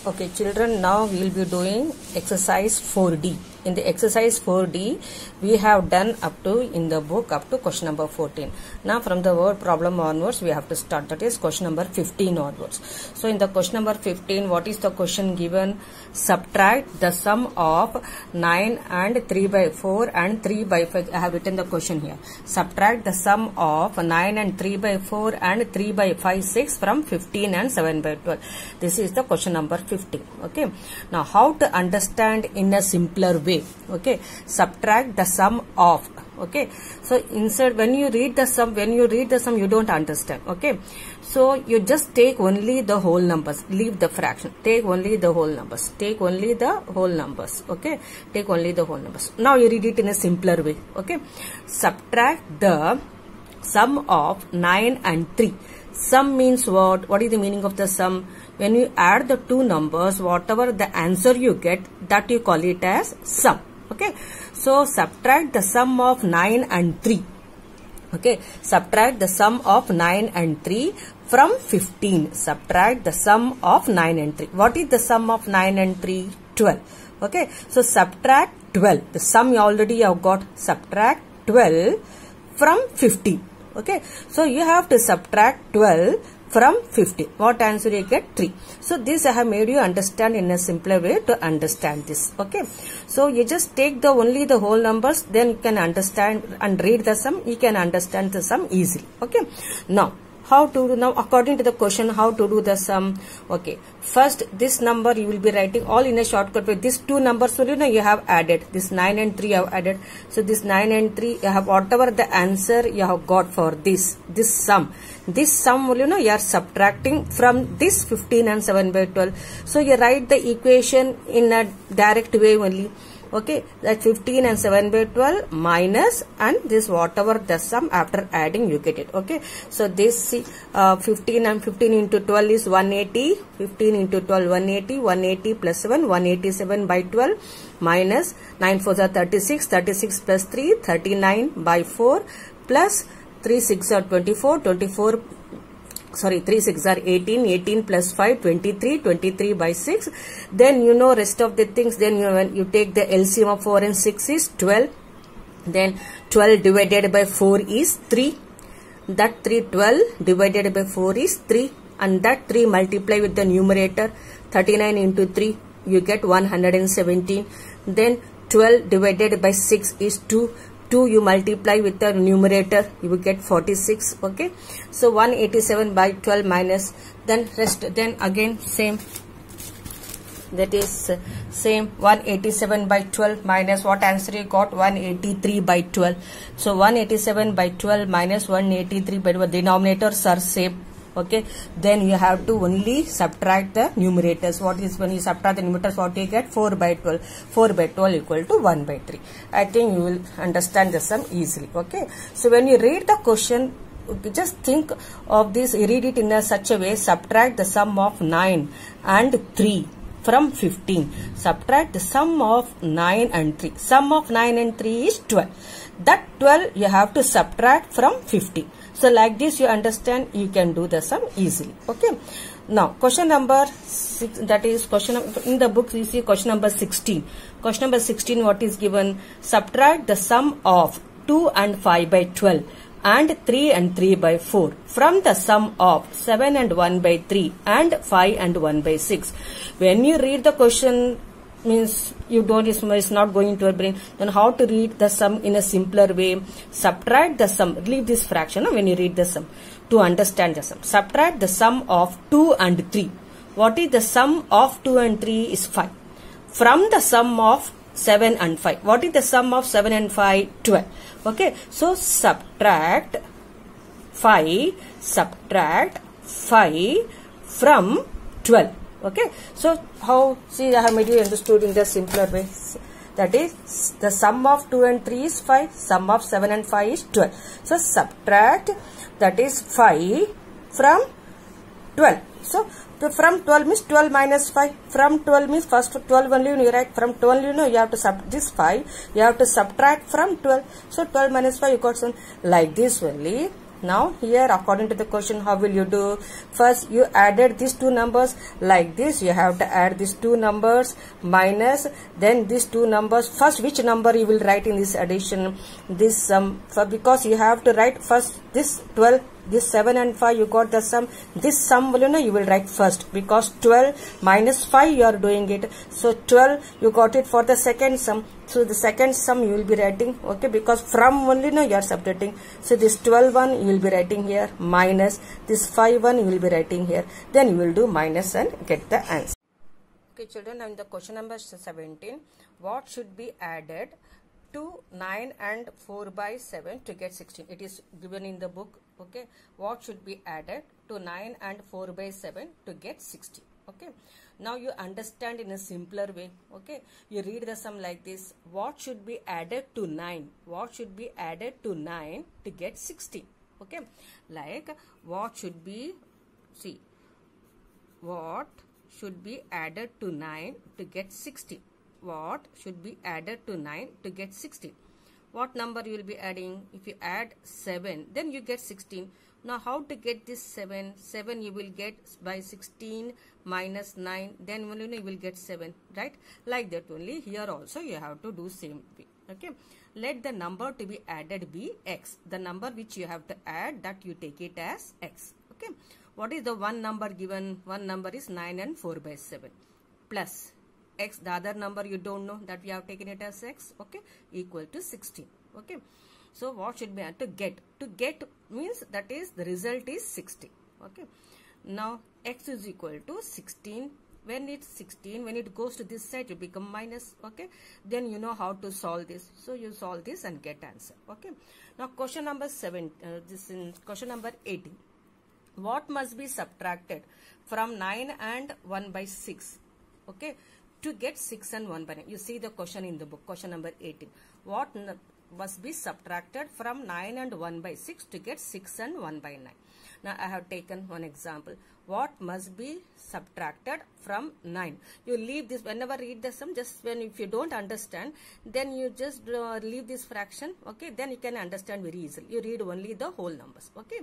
Okay, children, now we will be doing exercise 4D. In the exercise 4D, we have done up to, in the book, up to question number 14. Now, from the word problem onwards, we have to start. That is question number 15 onwards. So, in the question number 15, what is the question given? Subtract the sum of 9 and 3 by 4 and 3 by 5. I have written the question here. Subtract the sum of 9 and 3 by 4 and 3 by 5, 6 from 15 and 7 by 12. This is the question number 15. Okay. Now, how to understand in a simpler way? Okay. Subtract the sum of. Okay. So, insert, when you read the sum, you don't understand. Okay. So, you just take only the whole numbers. Leave the fraction. Take only the whole numbers. Take only the whole numbers. Okay. Take only the whole numbers. Now, you read it in a simpler way. Okay. Subtract the sum of 9 and 3. Sum means what? What is the meaning of the sum? When you add the two numbers, whatever the answer you get, that you call it as sum. Okay. So, subtract the sum of 9 and 3. Okay. Subtract the sum of 9 and 3 from 15. Subtract the sum of 9 and 3. What is the sum of 9 and 3? 12. Okay. So, subtract 12. The sum you already have got. Subtract 12 from 15. Okay. So, you have to subtract 12 from 50. What answer you get? 3. So, this I have made you understand in a simpler way to understand this. Okay. So, you just take only the whole numbers, then you can understand and read the sum. You can understand the sum easily. Okay. Now, according to the question, how to do the sum? Okay. First, this number you will be writing all in a shortcut way. These two numbers you have added. This 9 and 3 you have added. So, this 9 and 3 you have whatever the answer you have got for this sum. This sum you are subtracting from this 15 and 7 by 12. So, you write the equation in a direct way only. Okay, that 15 and 7 by 12 minus and this whatever the sum after adding you get it. Okay, so this 15 and 15 into 12 is 180, 15 into 12 180, 180 plus 7 187 by 12 minus 9 4s are 36, 36 plus 3 39 by 4 plus 3 6 are 24, 24 sorry 3 6 are 18, 18 plus 5 23, 23 by 6. Then you know rest of the things. Then when you take the LCM of 4 and 6 is 12. Then 12 divided by 4 is 3. That 12 divided by 4 is 3. And that 3 multiply with the numerator. 39 into 3 you get 117. Then 12 divided by 6 is 2. 2 you multiply with the numerator, you will get 46. Okay. So, 187 by 12 minus, then rest, then again same. That is same 187 by 12 minus what answer you got? 183 by 12. So, 187 by 12 minus 183 by 12. Denominators are same. Okay, then you have to only subtract the numerators. What is when you subtract the numerators? What you get? 4 by 12. 4 by 12 equal to 1 by 3. I think you will understand the sum easily. Okay, so when you read the question, just think of this. Read it in such a way. Subtract the sum of 9 and 3 from 15. Subtract the sum of 9 and 3. Sum of 9 and 3 is 12. That 12 you have to subtract from 15. So, like this you understand, you can do the sum easily. Okay. Now, question number 6, that is question in the book you see question number 16. Question number 16, what is given? Subtract the sum of 2 and 5 by 12 and 3 and 3 by 4 from the sum of 7 and 1 by 3 and 5 and 1 by 6. When you read the question, means you don't, it's not going into your brain, then how to read the sum in a simpler way? Subtract the sum, leave this fraction when you read the sum to understand the sum. Subtract the sum of 2 and 3. What is the sum of 2 and 3 is 5 from the sum of 7 and 5. What is the sum of 7 and 5? 12. Okay, so subtract 5 from 12. Okay, so how, see, I have made you understood in the simpler way. That is, the sum of 2 and 3 is 5, sum of 7 and 5 is 12. So, subtract, that is 5 from 12. So, from 12 means 12 minus 5. From 12 means first 12 only you write. From 12 you have to this 5, you have to subtract from 12. So, 12 minus 5 you got some. Like this only, Now here according to the question, how will you do? First you added these two numbers like this. You have to add these two numbers minus then these two numbers. First which number you will write in this addition? This sum, because you have to write first this 12, this 7 and 5 you got the sum. This sum you will write first because 12 minus 5 you are doing it. So 12 you got it for the second sum. So the second sum you will be writing, okay, because from only you are subtracting. So this 12 one you will be writing here minus this 5 one you will be writing here. Then you will do minus and get the answer. Okay children, now in the question number 17, what should be added to 9 and 4 by 7 to get 16? It is given in the book. Okay, what should be added to 9 and 4 by 7 to get 16? Okay, now you understand in a simpler way. Okay, you read the sum like this. What should be added to 9? What should be added to 9 to get 16? Okay, like what should be, see, what should be added to 9 to get 16? What should be added to 9 to get 16? What number you will be adding? If you add 7, then you get 16. Now how to get this 7? 7 you will get by 16 minus 9, then only you will get 7, right? Like that only here also you have to do same way. Okay, let the number to be added be x. The number which you have to add, that you take it as x. Okay, what is the one number given? One number is 9 and 4 by 7 plus x, the other number you don't know, that we have taken it as x, okay, equal to 16. Okay, so what should be to get? To get means that is the result is 60. Okay, now x is equal to 16. When it's 16, when it goes to this side, it become minus. Okay, then you know how to solve this. So you solve this and get answer. Okay, now question number 7. This is question number 18. What must be subtracted from 9 and 1 by 6? Okay, to get 6 and 1 by 9. You see the question in the book, question number 18. What must be subtracted from 9 and 1 by 6 to get 6 and 1 by 9? Now I have taken one example. What must be subtracted from 9? You leave this, whenever read the sum, just when if you don't understand, then you just leave this fraction. Okay, then you can understand very easily. You read only the whole numbers. Okay,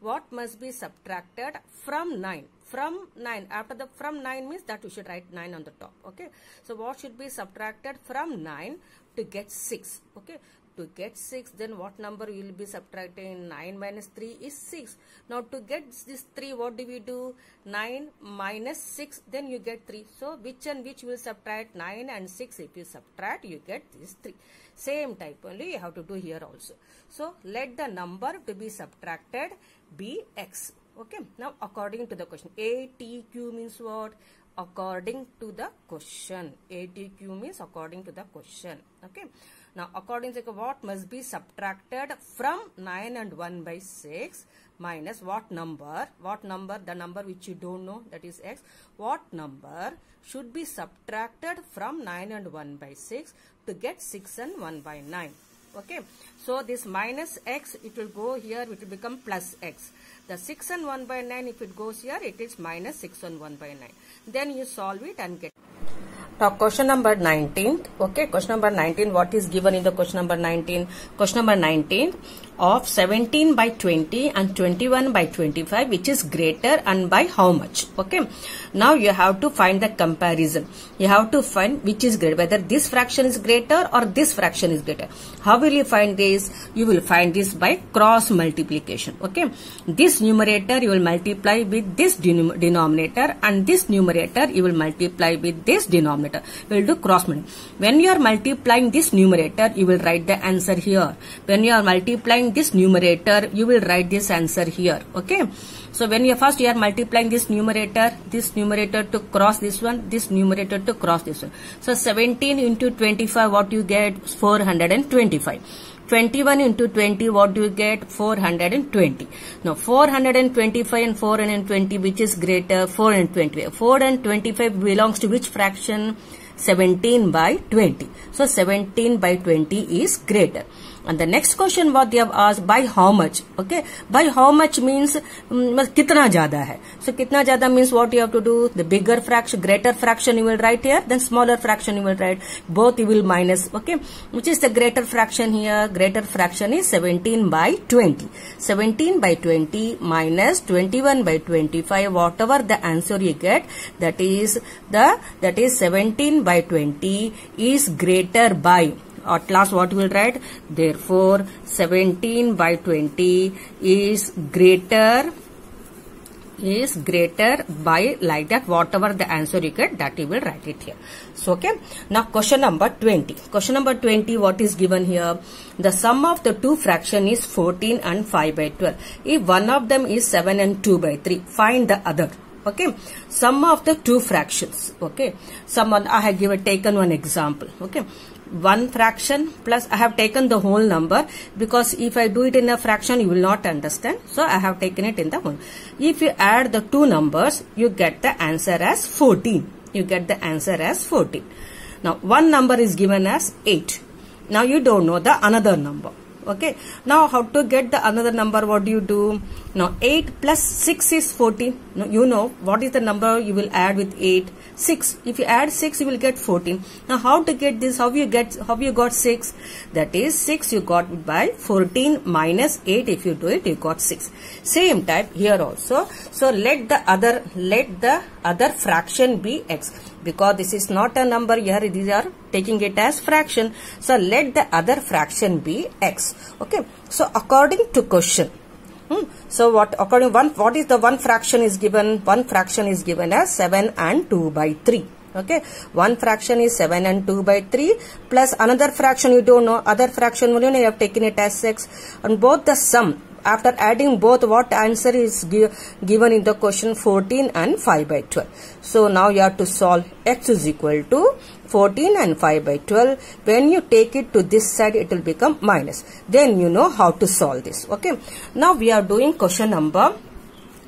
what must be subtracted from 9? From 9, after the from 9 means that you should write 9 on the top. Okay, so what should be subtracted from 9 to get 6? Okay, to get 6, then what number you will be subtracting? 9 minus 3 is 6. Now to get this 3, what do we do? 9 minus 6, then you get 3. So which and which will subtract? 9 and 6. If you subtract, you get this 3. Same type only you have to do here also. So let the number to be subtracted be x. Okay, now according to the question, ATQ means what? According to the question. ATQ means according to the question. Okay, now according to what must be subtracted from 9 and 1 by 6 minus what number? What number? The number which you don't know, that is x. What number should be subtracted from 9 and 1 by 6 to get 6 and 1 by 9? Okay, so this minus x, it will go here, it will become plus x. The 6 and 1 by 9, if it goes here, it is minus 6 and 1 by 9. Then you solve it and get. Now question number 19. Okay, question number 19. What is given in the question number 19? Question number 19 of 17 by 20 and 21 by 25, which is greater and by how much? Okay, now you have to find the comparison. You have to find which is greater, whether this fraction is greater or this fraction is greater. How will you find this? You will find this by cross multiplication. Okay, this numerator you will multiply with this denominator, and this numerator you will multiply with this denominator. We will do cross multiplication. When you are multiplying this numerator, you will write the answer here. When you are multiplying this numerator, you will write this answer here. Okay, so when you are multiplying this numerator to cross this one, this numerator to cross this one. So 17 into 25, what you get? 425. 21 into 20, what do you get? 420. Now 425 and 420, which is greater? 425. 425 belongs to which fraction? 17 by 20. So 17 by 20 is greater. And the next question what they have asked, by how much? Okay, by how much means kitna jyada hai. So kitna jyada means what you have to do, the bigger fraction, greater fraction you will write here, then smaller fraction you will write, both you will minus. Okay, which is the greater fraction here? Greater fraction is 17 by 20. 17 by 20 minus 21 by 25, whatever the answer you get, that is 17 by 20 is greater by, at last what you will write, therefore 17 by 20 is greater by, like that, whatever the answer you get, that you will write it here. So okay, now question number 20. Question number 20, what is given here? The sum of the two fraction is 14 and 5 by 12. If one of them is 7 and 2 by 3, find the other. Okay, sum of the two fractions. Okay, I have taken one example. Okay, one fraction plus, I have taken the whole number, because if I do it in a fraction you will not understand, so I have taken it in the whole. If you add the two numbers, you get the answer as 14. You get the answer as 14. Now one number is given as 8. Now you don't know the another number. Okay, now how to get the another number? What do you do? Now 8 plus 6 is 14. Now you know what is the number you will add with 8? 6. If you add 6, you will get 14. Now how to get this? How you got 6? That is 6 you got by 14 minus 8. If you do it, you got 6. Same type here also. So let the other fraction be x, because this is not a number here, these are taking it as fraction. So let the other fraction be x. Okay, so according to question, so what is the one fraction is given? One fraction is given as 7 and 2 by 3. Okay, one fraction is 7 and 2 by 3 plus another fraction you don't know, other fraction you have taken it as 6, and both the sum, after adding both, what answer is given in the question? 14 and 5 by 12. So now you have to solve. X is equal to 14 and 5 by 12. When you take it to this side, it will become minus. Then you know how to solve this. Okay, now we are doing question number,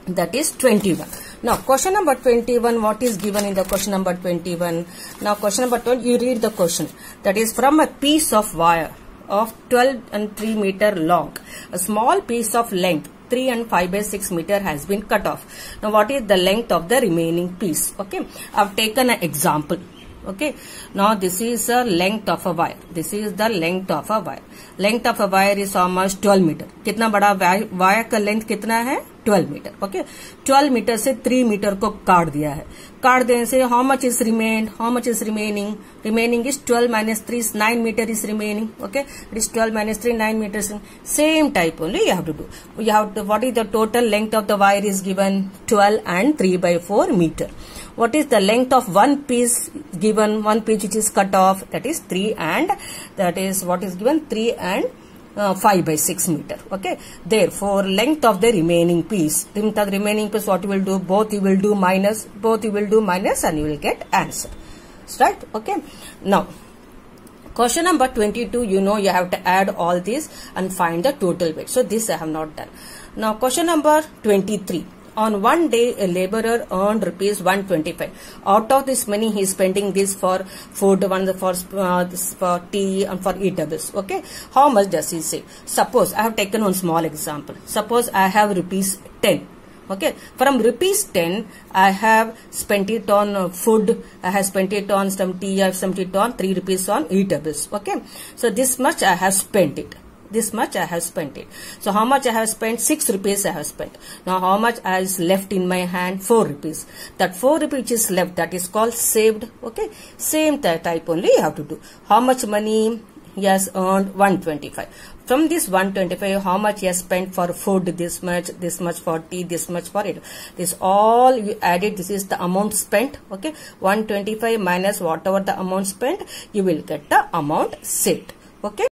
that is 21. Now question number 21, what is given in the question number 21? Now question number 12, you read the question. That is, from a piece of wire of 12 and 3 meter long, a small piece of length 3 and 5 by 6 meter has been cut off. Now what is the length of the remaining piece? Okay, I have taken an example. Okay, now this is a length of a wire. This is the length of a wire. Length of a wire is almost 12 meter. कितना बड़ा wire का length कितना है? 12 metre. Okay, 12 metre से 3 metre को काट दिया है. काट देने से how much is remained? How much is remaining? Remaining is 12 minus 3 is 9 meter is remaining. Okay, it is 12 minus 3, 9 meters. Same type only you have to do. You have to, what is the total length of the wire is given? 12 and 3 by 4 meter. What is the length of one piece given? One piece which is cut off, that is 3, and that is what is given? 3 and 5 by 6 meter. Okay, therefore length of the remaining piece, what you will do? Both you will do minus, and you will get answer. Right? Okay, now question number 22, you know you have to add all this and find the total weight. So this I have not done. Now question number 23. On one day, a laborer earned rupees 125. Out of this money, he is spending this for food, for tea, and for eatables. Okay, how much does he save? Suppose I have taken one small example. Suppose I have rupees 10. Okay, from rupees 10, I have spent it on food. I have spent it on some tea. I have spent it on 3 rupees on eatables. Okay, so this much I have spent it. This much I have spent it. So how much I have spent? 6 rupees I have spent. Now how much is left in my hand? 4 rupees. That 4 rupees which is left, that is called saved. Okay, same type only you have to do. How much money he has earned? 125. From this 125, how much he has spent for food? This much for tea, this much for it. This all you added, this is the amount spent. Okay, 125 minus whatever the amount spent, you will get the amount saved. Okay.